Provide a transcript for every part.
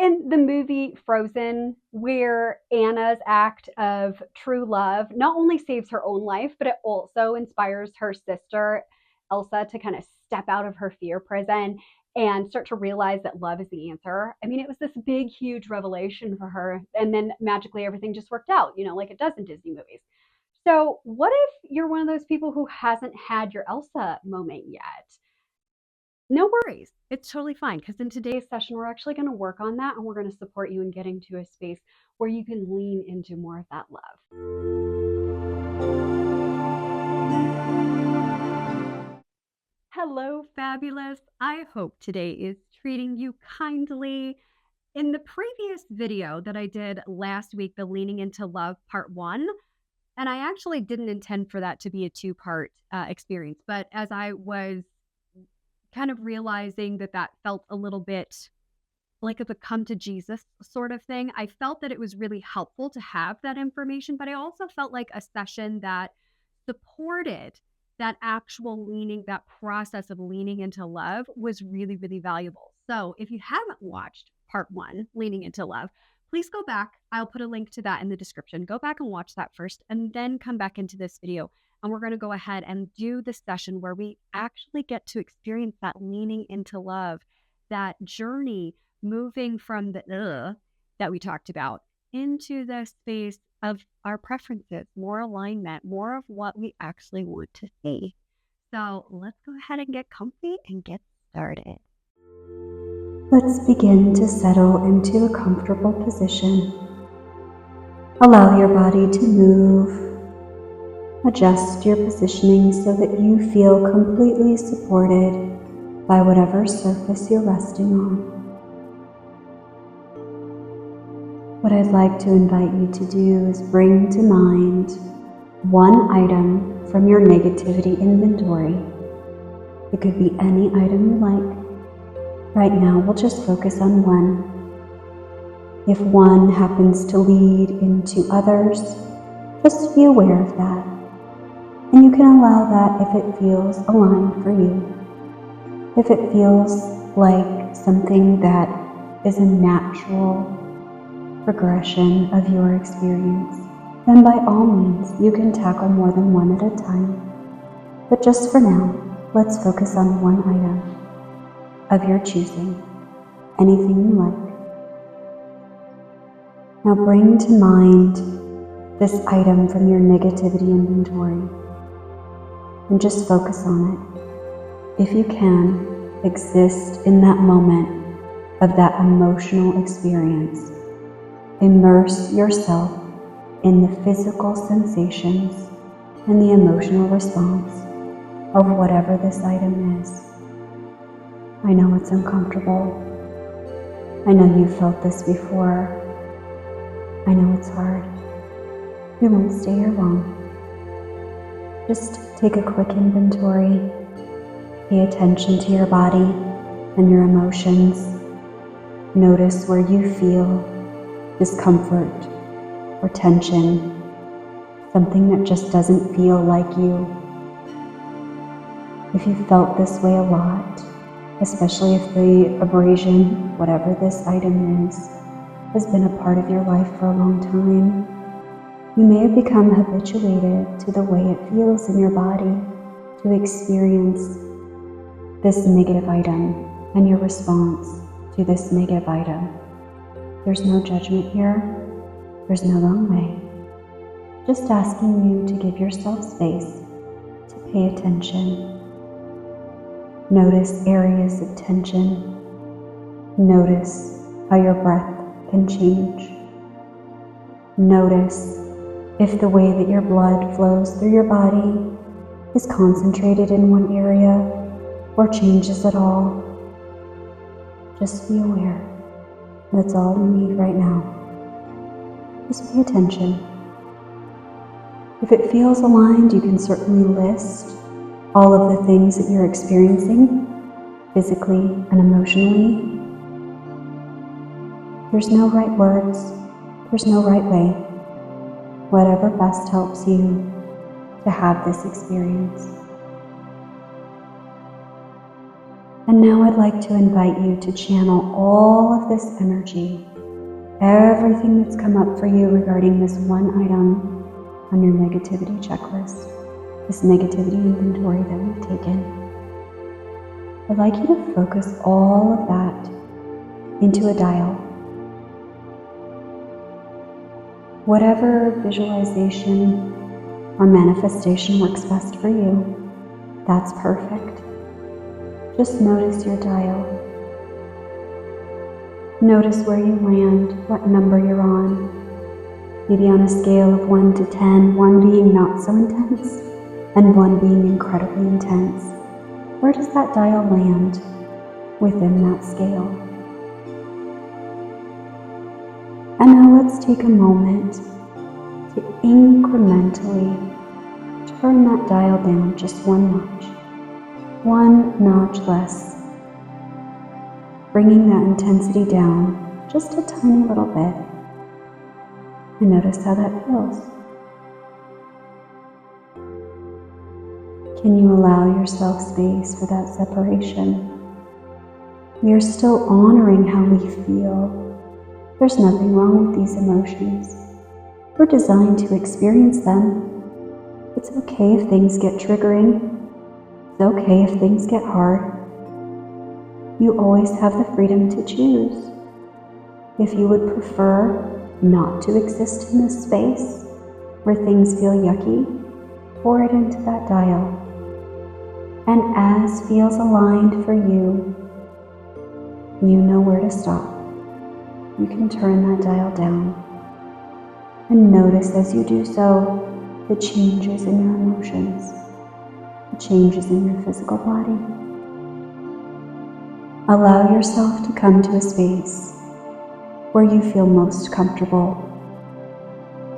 in the movie Frozen, where Anna's act of true love not only saves her own life, but it also inspires her sister, Elsa, to kind of step out of her fear prison and start to realize that love is the answer. I mean, it was this big, huge revelation for her. And then magically everything just worked out, like it does in Disney movies. So, what if you're one of those people who hasn't had your Elsa moment yet? No worries. It's totally fine because in today's session, we're actually going to work on that and we're going to support you in getting to a space where you can lean into more of that love. Hello, fabulous. I hope today is treating you kindly. In the previous video that I did last week, the Leaning into Love Part 1, and I actually didn't intend for that to be a two-part experience, but as I was kind of realizing that felt a little bit like a come to Jesus sort of thing, I felt that it was really helpful to have that information, but I also felt like a session that supported that actual leaning, that process of leaning into love was really, really valuable. So if you haven't watched Part 1, Leaning into Love, please go back. I'll put a link to that in the description. Go back and watch that first and then come back into this video. And we're going to go ahead and do the session where we actually get to experience that leaning into love, that journey moving from the that we talked about into the space of our preferences, more alignment, more of what we actually want to see. So let's go ahead and get comfy and get started. Let's begin to settle into a comfortable position. Allow your body to move. Adjust your positioning so that you feel completely supported by whatever surface you're resting on. What I'd like to invite you to do is bring to mind one item from your negativity inventory. It could be any item you like. Right now, we'll just focus on one. If one happens to lead into others, just be aware of that. And you can allow that if it feels aligned for you. If it feels like something that is a natural progression of your experience, then by all means, you can tackle more than one at a time. But just for now, let's focus on one item of your choosing, anything you like. Now bring to mind this item from your negativity inventory and just focus on it. If you can, exist in that moment of that emotional experience. Immerse yourself in the physical sensations and the emotional response of whatever this item is. I know it's uncomfortable. I know you've felt this before. I know it's hard. You won't stay here long. Just take a quick inventory. Pay attention to your body and your emotions. Notice where you feel discomfort or tension, something that just doesn't feel like you. If you felt this way a lot, especially if the abrasion, whatever this item is, has been a part of your life for a long time, you may have become habituated to the way it feels in your body to experience this negative item and your response to this negative item. There's no judgment here. There's no wrong way. Just asking you to give yourself space to pay attention. Notice areas of tension. Notice how your breath can change. Notice if the way that your blood flows through your body is concentrated in one area or changes at all. Just be aware. That's all we need right now. Just pay attention. If it feels aligned, you can certainly list all of the things that you're experiencing, physically and emotionally. There's no right words. There's no right way. Whatever best helps you to have this experience. And now I'd like to invite you to channel all of this energy, everything that's come up for you regarding this one item on your negativity checklist, this negativity inventory that we've taken. I'd like you to focus all of that into a dial. Whatever visualization or manifestation works best for you, that's perfect. Just notice your dial. Notice where you land, what number you're on. Maybe on a scale of 1 to 10, 1 being not so intense and 1 being incredibly intense. Where does that dial land within that scale? And now let's take a moment to incrementally turn that dial down just 1 notch less, bringing that intensity down just a tiny little bit, and notice how that feels. Can you allow yourself space for that separation? We are still honoring how we feel. There's nothing wrong with these emotions. We're designed to experience them. It's okay if things get triggering. It's okay if things get hard. You always have the freedom to choose. If you would prefer not to exist in this space where things feel yucky, pour it into that dial. And as feels aligned for you, you know where to stop. You can turn that dial down. And notice as you do so, the changes in your emotions, the changes in your physical body. Allow yourself to come to a space where you feel most comfortable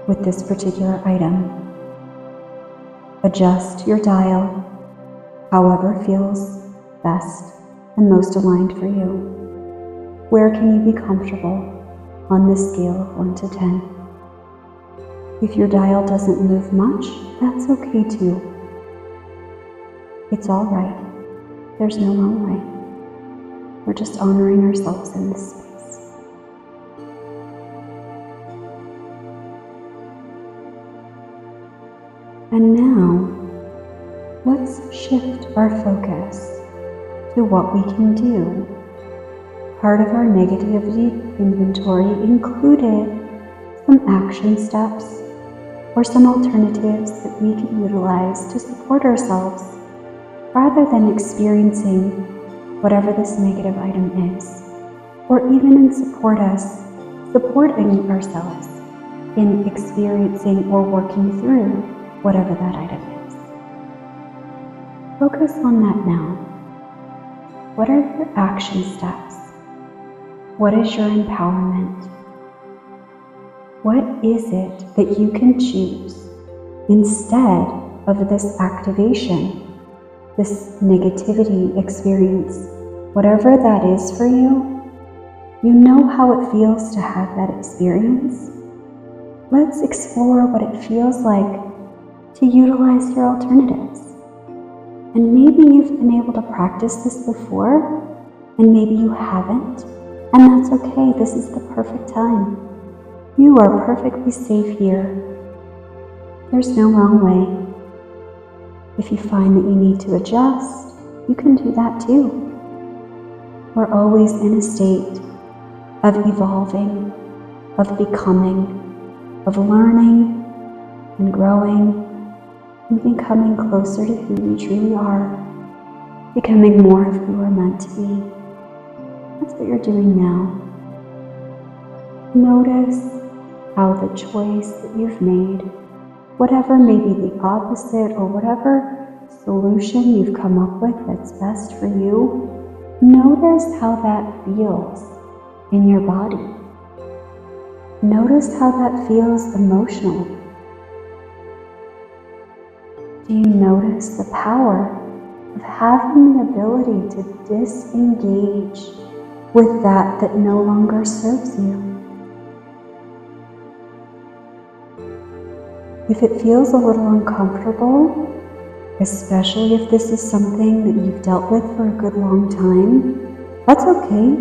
with this particular item. Adjust your dial however feels best and most aligned for you. Where can you be comfortable on this scale of 1 to 10? If your dial doesn't move much, that's okay too. It's all right. There's no wrong way. We're just honoring ourselves in this space. And now, let's shift our focus to what we can do. Part of our negativity inventory included some action steps or some alternatives that we can utilize to support ourselves rather than experiencing whatever this negative item is, or even in supporting ourselves in experiencing or working through whatever that item is. Focus on that now. What are your action steps? What is your empowerment? What is it that you can choose instead of this activation, this negativity experience? Whatever that is for you, you know how it feels to have that experience. Let's explore what it feels like to utilize your alternatives. And maybe you've been able to practice this before, and maybe you haven't, and that's okay. This is the perfect time. You are perfectly safe here. There's no wrong way. If you find that you need to adjust, you can do that too. We're always in a state of evolving, of becoming, of learning and growing and becoming closer to who we truly are, becoming more of who we're meant to be. That's what you're doing now. Notice how the choice that you've made, whatever may be the opposite or whatever solution you've come up with that's best for you, notice how that feels in your body. Notice how that feels emotionally. Do you notice the power of having the ability to disengage with that no longer serves you? If it feels a little uncomfortable, especially if this is something that you've dealt with for a good long time. That's okay.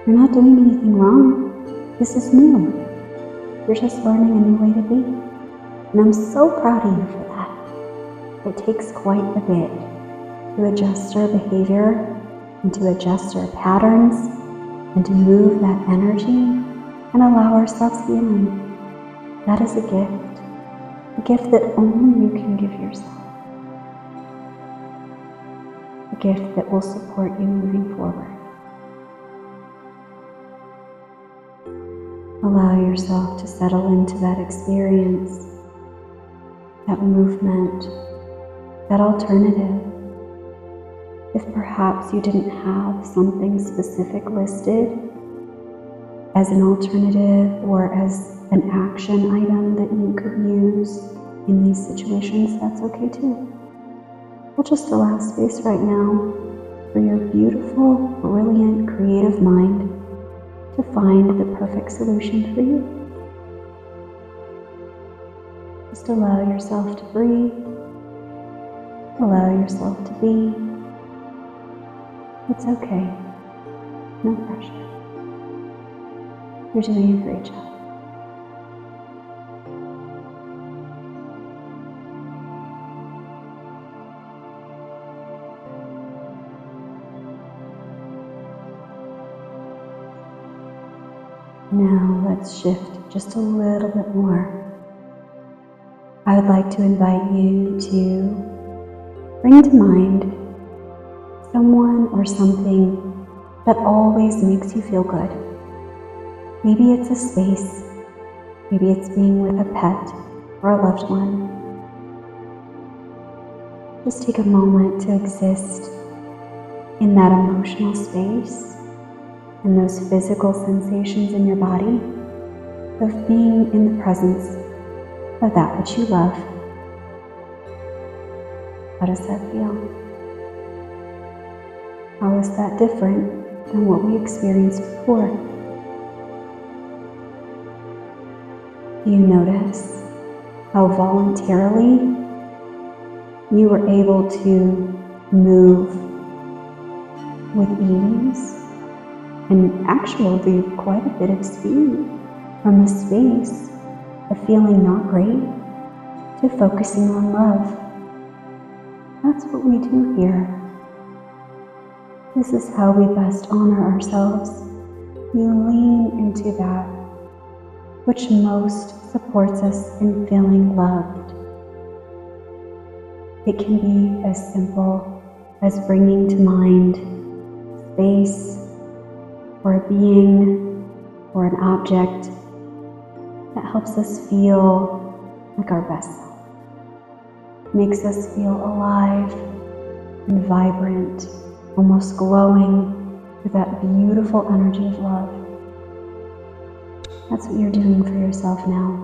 You're not doing anything wrong. This is new. You're just learning a new way to be. And I'm so proud of you for that. It takes quite a bit to adjust our behavior and to adjust our patterns and to move that energy and allow ourselves healing. That is a gift that only you can give yourself. A gift that will support you moving forward. Allow yourself to settle into that experience, that movement, that alternative. If perhaps you didn't have something specific listed as an alternative or as an action item that you could use in these situations, that's okay too. We'll just allow space right now for your beautiful, brilliant, creative mind to find the perfect solution for you. Just allow yourself to breathe. Allow yourself to be. It's okay. No pressure. You're doing a great job. Now let's shift just a little bit more. I would like to invite you to bring to mind someone or something that always makes you feel good. Maybe it's a space, maybe it's being with a pet or a loved one. Just take a moment to exist in that emotional space and those physical sensations in your body of being in the presence of that which you love. How does that feel? How is that different than what we experienced before? Do you notice how voluntarily you were able to move with ease and actually quite a bit of speed from the space of feeling not great to focusing on love? That's what we do here. This is how we best honor ourselves. We lean into that which most supports us in feeling loved. It can be as simple as bringing to mind space or a being or an object that helps us feel like our best self. Makes us feel alive and vibrant, almost glowing with that beautiful energy of love. That's what you're doing for yourself now.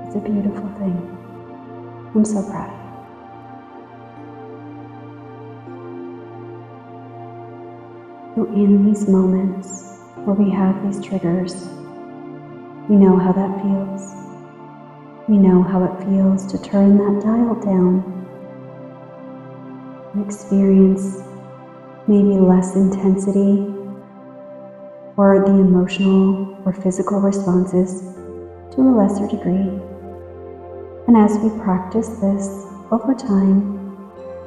It's a beautiful thing. I'm so proud of you. So in these moments where we have these triggers, we know how that feels. We know how it feels to turn that dial down and experience maybe less intensity or the emotional or physical responses to a lesser degree. And as we practice this over time,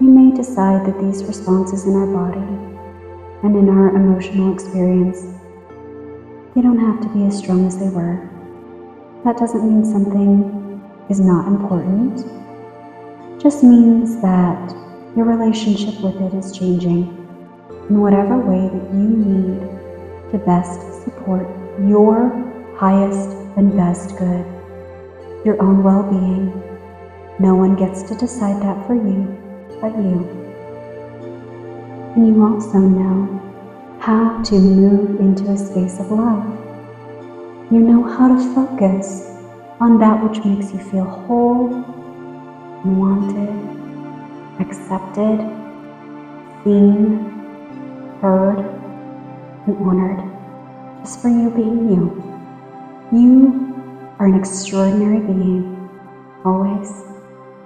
we may decide that these responses in our body and in our emotional experience, they don't have to be as strong as they were. That doesn't mean something is not important. It just means that your relationship with it is changing in whatever way that you need to best support your highest and best good, your own well-being. No one gets to decide that for you but you. And you also know how to move into a space of love. You know how to focus on that which makes you feel whole and wanted, accepted, seen, heard, and honored, just for you being you. You are an extraordinary being, always,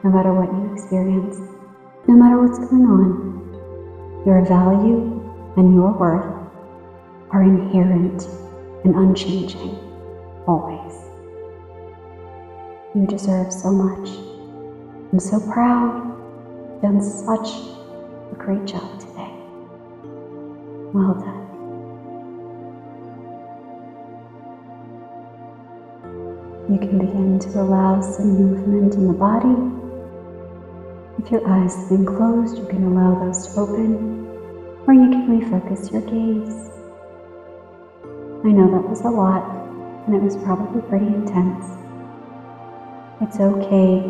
no matter what you experience, no matter what's going on. Your value and your worth are inherent and unchanging, always. You deserve so much. I'm so proud. You've done such a great job today. Well done. You can begin to allow some movement in the body. If your eyes have been closed, you can allow those to open, or you can refocus your gaze. I know that was a lot, and it was probably pretty intense. It's okay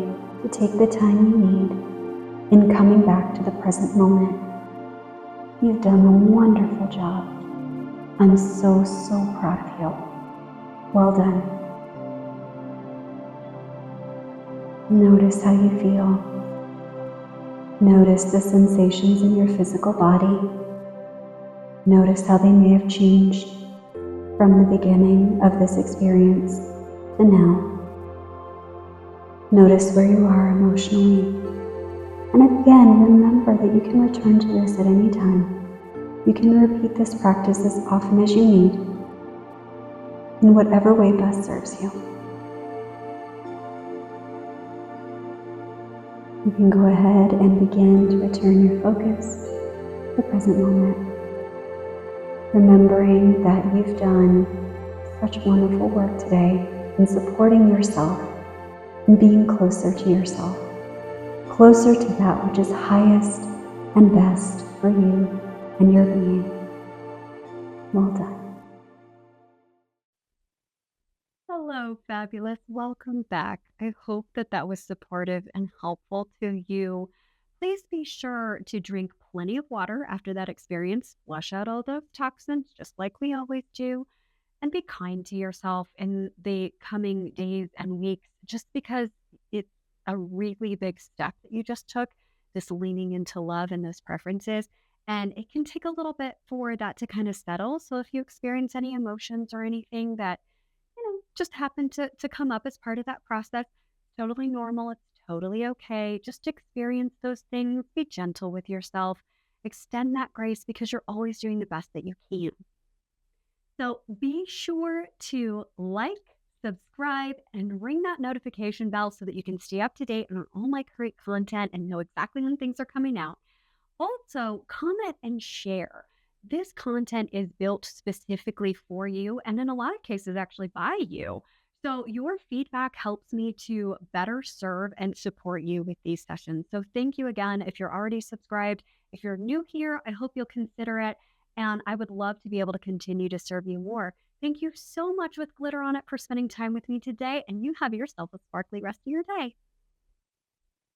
to take the time you need in coming back to the present moment. You've done a wonderful job. I'm so proud of you. Well done. Notice how you feel. Notice the sensations in your physical body. Notice how they may have changed from the beginning of this experience to now. Notice where you are emotionally. And again, remember that you can return to this at any time. You can repeat this practice as often as you need, in whatever way best serves you. You can go ahead and begin to return your focus to the present moment, remembering that you've done such wonderful work today in supporting yourself and being closer to yourself, closer to that which is highest and best for you and your being. Well done. Hello, fabulous. Welcome back. I hope that that was supportive and helpful to you. Please be sure to drink plenty of water after that experience. Flush out all those toxins, just like we always do. And be kind to yourself in the coming days and weeks, just because it's a really big step that you just took, this leaning into love and those preferences. And it can take a little bit for that to kind of settle. So if you experience any emotions or anything that just happened to come up as part of that process. Totally normal. It's totally okay. Just experience those things. Be gentle with yourself. Extend that grace because you're always doing the best that you can. So be sure to like, subscribe, and ring that notification bell so that you can stay up to date on all my great content and know exactly when things are coming out. Also, comment and share. This content is built specifically for you, and in a lot of cases, actually by you. So, your feedback helps me to better serve and support you with these sessions. So, thank you again. If you're already subscribed, if you're new here, I hope you'll consider it. And I would love to be able to continue to serve you more. Thank you so much with Glitter on It for spending time with me today, and you have yourself a sparkly rest of your day.